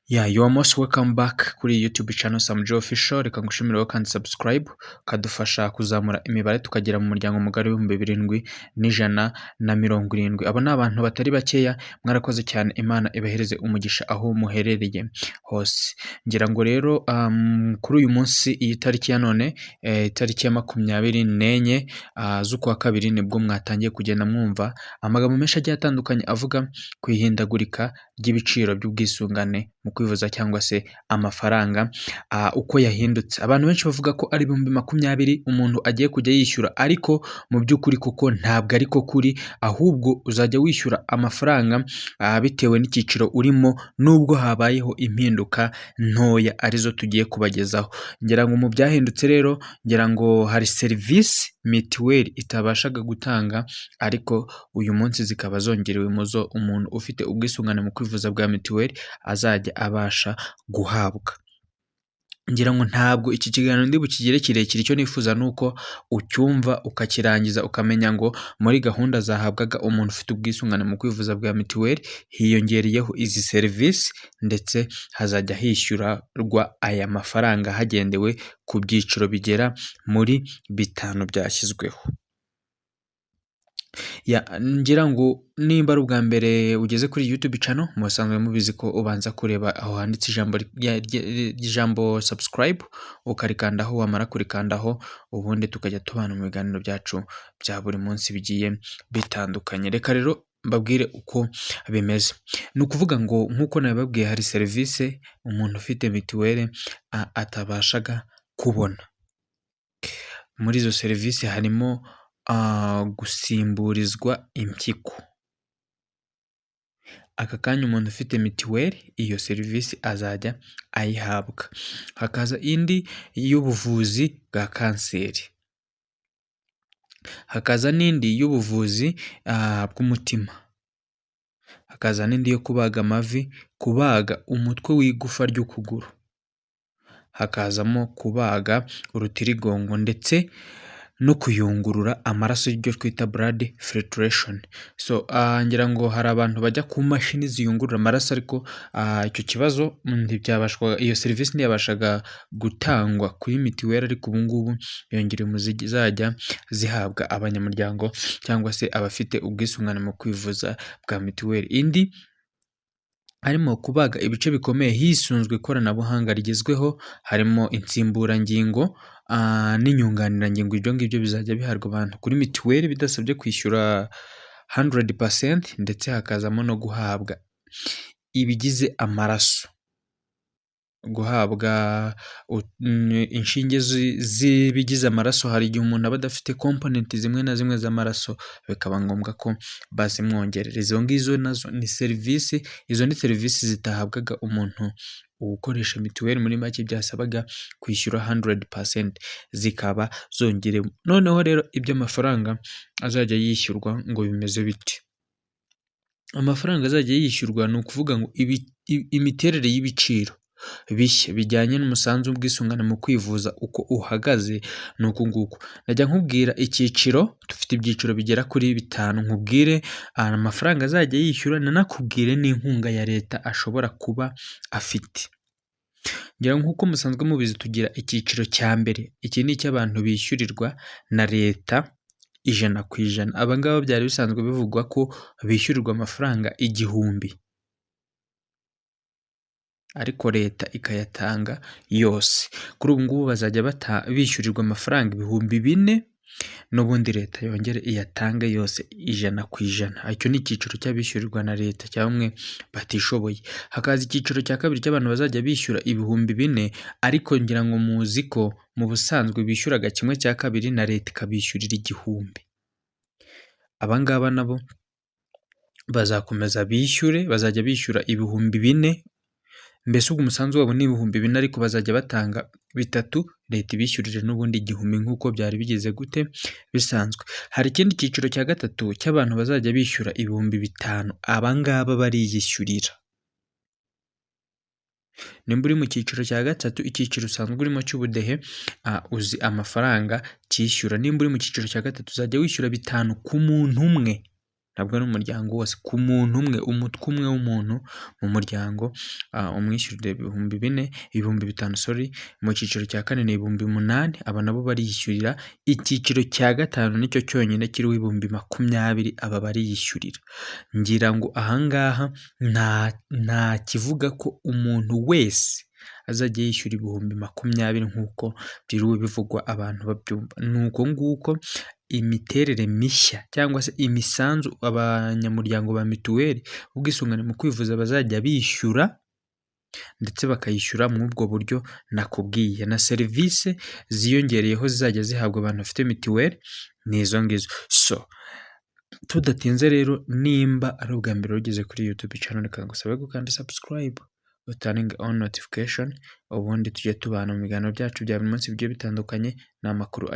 Yeah, you are most welcome back kuri YouTube channel Sam Joe Official. Reka ngushimire wowe kandi subscribe kadufasha kuzamura imibare tukagera mu muryango mugari w'ibihumbi birindwi n'ijana na mirongo irindwi. Aba ni abantu batari bakeya, mwarakoze cyane, Imana ibahereze umugisha aho muherereye hose. Ngira ngo rero kuri uyu munsi iyi tariki ya none tariki ya 24 z'ukwa kabiri nibwo mwatangiye kugenda mwumva amagambo menshi agiye atandukanye avuga ku ihindagurika ry'ibiciro by'ubwisungane mu kwivuza cyangwa se amafaranga uko yahindutse. Abantu benshi bavuga ko ari 20,000 umuntu agiye kujya yishyura, ariko mu by'ukuri kuko ntabwo ariko kuri, ahubwo uzajya wishyura amafaranga bitewe n'icyiciro urimo, nubwo habayeho impinduka ntoya arizo tugiye kubagezaho. Ngira ngo mu byahindutse rero, ngira ngo hari serivisi mituweli itabashaga gutanga, ariko uyu munsi zikaba zongerewe muzo umuntu ufite ubwisungane mu kwivuza bwa mituweli azajya abasha guhabwa. Ngira ngo ntabwo iki kiganiro ndi bukigire kirekire, icyo nifuza nuko ucyumva ukakirangiza ukamenya ngo muri gahunda zahabwaga umuntu ufite ubwisungane mu kwivuza bwa mituweli hiyongereyeho izi serivisi, ndetse hazajya hishyurwa aya mafaranga hagendewe ku byiciro bigera muri 5 byashyizweho. Ngira ngo nimba ari ubwa mbere ugeze kuri YouTube channel, musanzwe mubizi ko ubanza kureba aho handitse ijambo subscribe, ukarikandaho, wamara kurikandaho ubundi tukajya tubana mu biganiro byacu bya buri munsi bigiye bitandukanye. Reka rero mbabwire uko bimeze. Ni ukuvuga ngo nk'uko nabibabwiye, hari serivisi umuntu ufite mituweli atabashaga kubona. Muri izo serivisi harimo gusimburizwa impyiko. Aka kanya umuntu ufite mituweli iyo serivisi azajya ayihabwa. Hakaza indi y'ubuvuzi bwa kanseri, hakaza n'indi y'ubuvuzi bw'umutima, hakaza n'indi yo kubaga amavi, kubaga umutwe w'igufa ry'ukuguru, hakazamo kubaga urutirigongo, ndetse no kuyungurura amaraso y'ibyo twita blood filtration. Ngira ngo hari abantu bajya ku mashini ziyungurura amaraso, ariko icyo kibazo ntibyabashwa, iyo serivisi ntiyabashaga gutangwa kuri mituweli, ariko ubu ngubu yongerewe mu zizajya zihabwa abanyamuryango cyangwa se abafite ubwisungane mu kwivuza bwa mituweli. Indi harimo kubaga ibice bikomeye hisunzwe ikoranabuhanga rigezweho, harimo insimburangingo n'inyunganirangingo. Ibyo ngibyo bizajya bihabwa abantu kuri mituweli bidasabye kwishyura 100%, ndetse hakazamo no guhabwa ibigize amaraso, guhabwa inshinge z'ibigize amaraso. Hari igihe umuntu aba adafite komponenti zimwe na zimwe z'amaraso, bikaba ngombwa ko bazimwongerera. Izo ngizo nazo ni serivisi, izo ni serivisi zitahabwaga umuntu ukoresha mituweli, muri make byasabaga kwishyura 100%, zikaba zongerewe. Noneho rero iby'amafaranga azajya yishyurwa ngo bimeze bite? Amafaranga azajya yishyurwa ni ukuvuga ngo imiterere y'ibiciro bishya bijyanye n'umusanzu w'ubwisungane mu kwivuza uko uhagaze ni uku nguku. Najya nkubwira icyiciro, dufite ibyiciro bigera kuri 5, nkubwire amafaranga azajya yishyura, nanakubwire n'inkunga ya leta ashobora kuba afite. Ngira nk'uko musanzwe mubizi, tugira icyiciro cya mbere. Iki ni icy'abantu bishyurirwa na leta 100%. Aba ngaba byari bisanzwe bivugwa ko bishyurirwa amafaranga 1000, ariko leta ikayatanga yose. Kuri ubu ngubu bazajya bishyurirwa amafaranga 4000, n'ubundi leta yongere iyatange yose 100%. Icyo ni icyiciro cy'abishyurirwa na leta cyangwa batishoboye. Hakaza icyiciro cya kabiri cy'abantu bazajya bishyura 4000, ariko ngira ngo muzi ko mu busanzwe bishyuraga 1/2 na leta ikabishyurira 1000. Aba ngaba nabo bazakomeza bishyure, bazajya bishyura 4000, mbese ubwo umusanzu wabo ni 4000, ariko bazajya batanga 3, leta ibishyurire n'ubundi 1000 nk'uko byari bigeze gute bisanzwe. Hari ikindi cyiciro cya gatatu cy'abantu bazajya bishyura 5000. Aba ngaba bariyishyurira. Nimba uri mu cyiciro cya gatatu, icyiciro usanzwe urimo cy'ubudehe, uzi amafaranga cyishyura. Nimba uri mu cyiciro cya gatatu uzajya wishyura 5 ku muntu umwe. ntabwo ari umuryango wose, ku muntu umwe, umutwe umwe w'umuntu mu muryango umwishyurira ibihumbi 4, ibihumbi 5 sorry, mu cyiciro cya kane ni ibihumbi 8, aba nabo bariyishyurira, icyiciro cya gatanu nicyo cyonyine kiriho ibihumbi 20 aba bariyishyurira. Ngira ngo ahangaha nta kivuga ko umuntu wese azajya yishyura ibihumbi 20 nk'uko byiriwe bivugwa abantu babyumva. Ni uko nguko imiterere mishya cyangwa se imisanzu abanyamuryango ba mituweli ubwisungane mu kwivuza bazajya bishyura, ndetse bakayishyura muri ubwo buryo nakubwiye, na serivisi ziyongereyeho zizajya zihabwa abantu bafite mituweli ni izo ngizo. So tudatinze rero, nimba ari ubwa mbere ugeze kuri YouTube channel, reka ngusabe gukanda subscribe, turning on notification, ubundi tujye tubana mu biganiro byacu bya buri munsi bigiye bitandukanye n'amakuru